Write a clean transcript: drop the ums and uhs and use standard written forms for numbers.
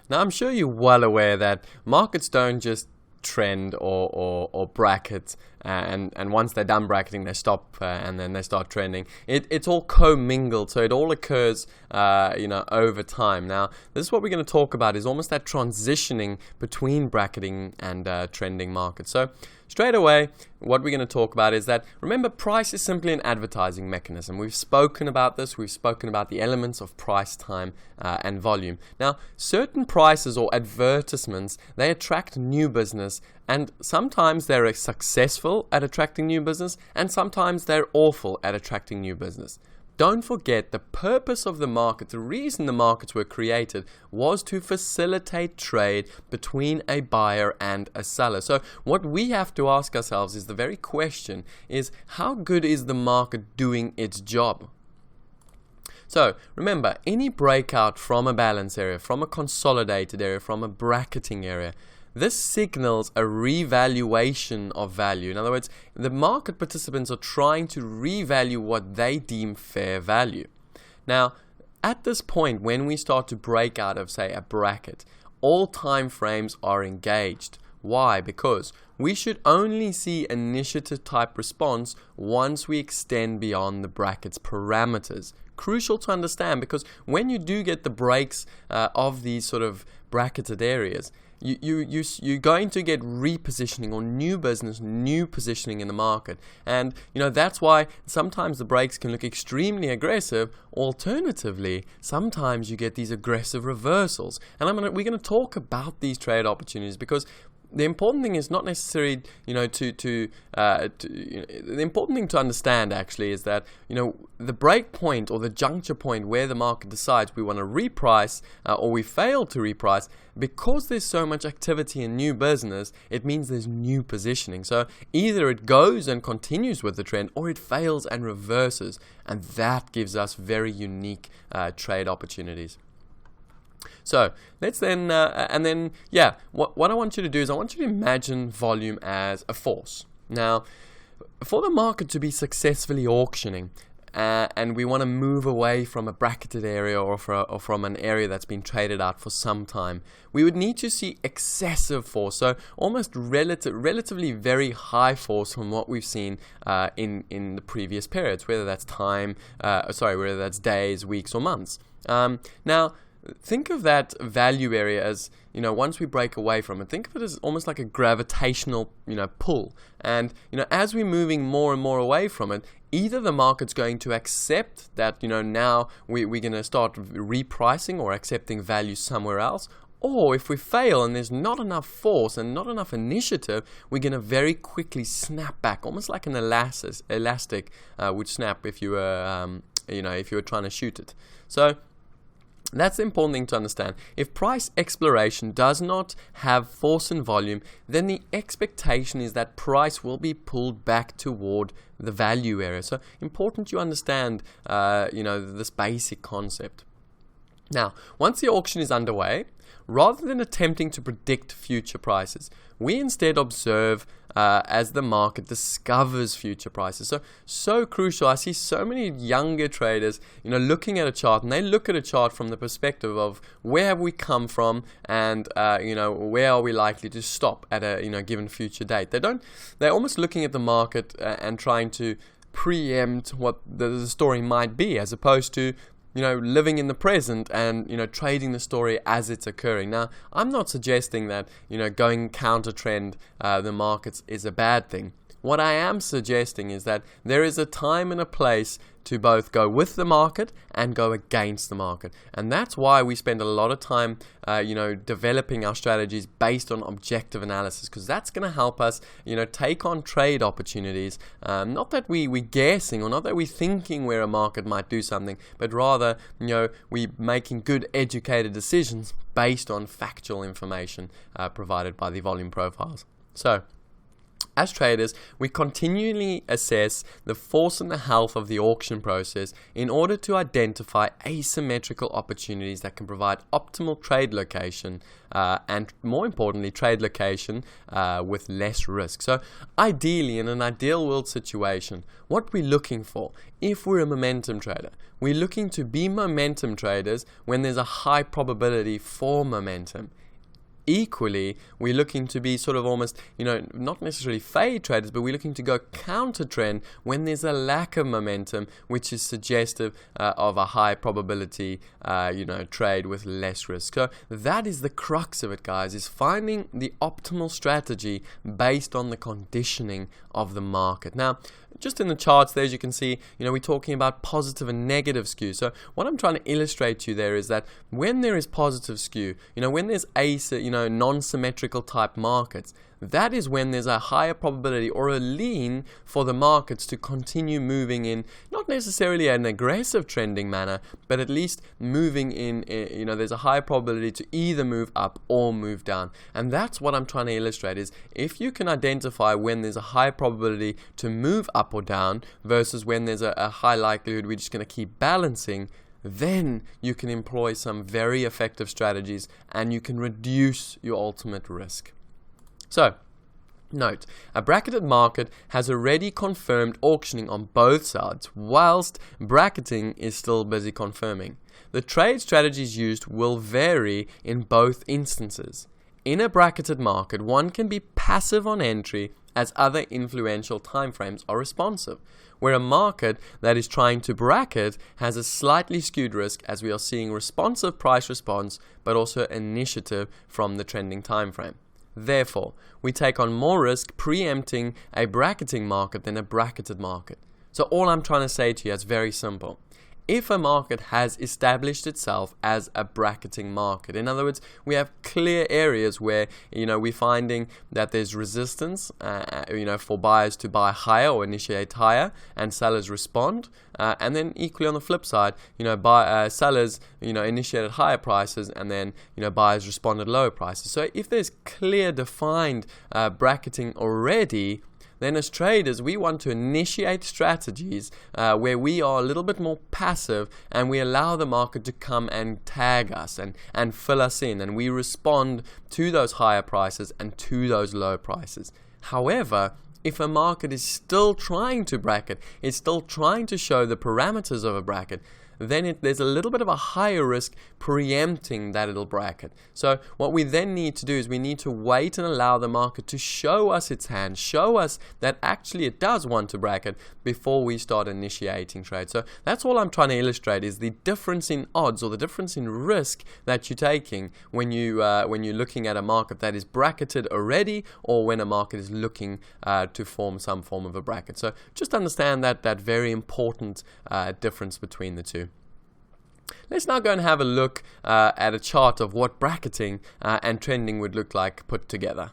Now, I'm sure you're well aware that markets don't just trend or bracket, and once they're done bracketing, they stop and then they start trending. It's all commingled, so it all occurs over time. Now, this is what we're going to talk about, is almost that transitioning between bracketing and trending markets. So straight away, what we're going to talk about is that, remember, price is simply an advertising mechanism. We've spoken about this. We've spoken about the elements of price, time, and volume. Now, certain prices or advertisements, they attract new business, and sometimes they're successful at attracting new business, and sometimes they're awful at attracting new business. Don't forget, the purpose of the market, the reason the markets were created, was to facilitate trade between a buyer and a seller. So what we have to ask ourselves is the very question is, how good is the market doing its job? So remember, any breakout from a balance area, from a consolidated area, from a bracketing area, this signals a revaluation of value. In other words, the market participants are trying to revalue what they deem fair value. Now, at this point, when we start to break out of, say, a bracket, all time frames are engaged. Why? Because we should only see initiative type response once we extend beyond the bracket's parameters. Crucial to understand, because when you do get the breaks of these sort of bracketed areas, you're going to get repositioning or new business, new positioning in the market. And that's why sometimes the breaks can look extremely aggressive. Alternatively, sometimes you get these aggressive reversals. And we're going to talk about these trade opportunities, because the important thing is not necessarily, the important thing to understand actually is that, the break point or the juncture point where the market decides we want to reprice or we fail to reprice, because there's so much activity in new business, it means there's new positioning. So either it goes and continues with the trend, or it fails and reverses. And that gives us very unique trade opportunities. So let's then, what I want you to do is I want you to imagine volume as a force. Now, for the market to be successfully auctioning, and we want to move away from a bracketed area or from an area that's been traded out for some time, we would need to see excessive force, so almost relatively very high force from what we've seen in the previous periods, whether that's whether that's days, weeks, or months. Now, think of that value area as, once we break away from it, think of it as almost like a gravitational, pull. And, as we're moving more and more away from it, either the market's going to accept that, now we're going to start repricing or accepting value somewhere else, or if we fail and there's not enough force and not enough initiative, we're going to very quickly snap back, almost like an elastic would snap if you were, if you were trying to shoot it. So that's the important thing to understand. If price exploration does not have force and volume, then the expectation is that price will be pulled back toward the value area. So important you understand, this basic concept. Now, once the auction is underway, rather than attempting to predict future prices, we instead observe as the market discovers future prices. So crucial. I see so many younger traders, looking at a chart, and they look at a chart from the perspective of where have we come from, and where are we likely to stop at a given future date. They're almost looking at the market and trying to preempt what the story might be, as opposed to living in the present and, trading the story as it's occurring. Now, I'm not suggesting that, going counter trend the markets is a bad thing. What I am suggesting is that there is a time and a place to both go with the market and go against the market. And that's why we spend a lot of time, developing our strategies based on objective analysis, because that's going to help us, take on trade opportunities. Not that we're guessing or not that we're thinking where a market might do something, but rather, we're making good educated decisions based on factual information provided by the volume profiles. So, As traders, we continually assess the force and the health of the auction process in order to identify asymmetrical opportunities that can provide optimal trade location and, more importantly, trade location with less risk. So ideally, in an ideal world situation, what we're looking for, if we're a momentum trader, we're looking to be momentum traders when there's a high probability for momentum. Equally, we're looking to be sort of almost, not necessarily fade traders, but we're looking to go counter trend when there's a lack of momentum, which is suggestive of a high probability, trade with less risk. So that is the crux of it, guys, is finding the optimal strategy based on the conditioning of the market. Now, just in the charts there, as you can see, we're talking about positive and negative skew. So what I'm trying to illustrate to you there is that when there is positive skew, when there's non-symmetrical type markets, that is when there's a higher probability or a lean for the markets to continue moving in, not necessarily an aggressive trending manner, but at least moving in, there's a higher probability to either move up or move down. And that's what I'm trying to illustrate, is if you can identify when there's a high probability to move up or down versus when there's a high likelihood we're just going to keep balancing, then you can employ some very effective strategies and you can reduce your ultimate risk. So, note, a bracketed market has already confirmed auctioning on both sides, whilst bracketing is still busy confirming. The trade strategies used will vary in both instances. In a bracketed market, one can be passive on entry as other influential timeframes are responsive, where a market that is trying to bracket has a slightly skewed risk, as we are seeing responsive price response, but also initiative from the trending timeframe. Therefore, we take on more risk preempting a bracketing market than a bracketed market. So all I'm trying to say to you is very simple. If a market has established itself as a bracketing market, in other words, we have clear areas where, we're finding that there's resistance, for buyers to buy higher or initiate higher, and sellers respond. And then equally on the flip side, sellers, initiated higher prices, and then, buyers responded lower prices. So if there's clear defined bracketing already, then as traders, we want to initiate strategies where we are a little bit more passive and we allow the market to come and tag us and fill us in, and we respond to those higher prices and to those low prices. However, if a market is still trying to bracket, it's still trying to show the parameters of a bracket, then there's a little bit of a higher risk preempting that it'll bracket. So what we then need to do is we need to wait and allow the market to show us its hand, show us that actually it does want to bracket before we start initiating trade. So that's all I'm trying to illustrate, is the difference in odds or the difference in risk that you're taking when you're looking at a market that is bracketed already, or when a market is looking to form some form of a bracket. So just understand that very important difference between the two. Let's now go and have a look at a chart of what bracketing and trending would look like put together.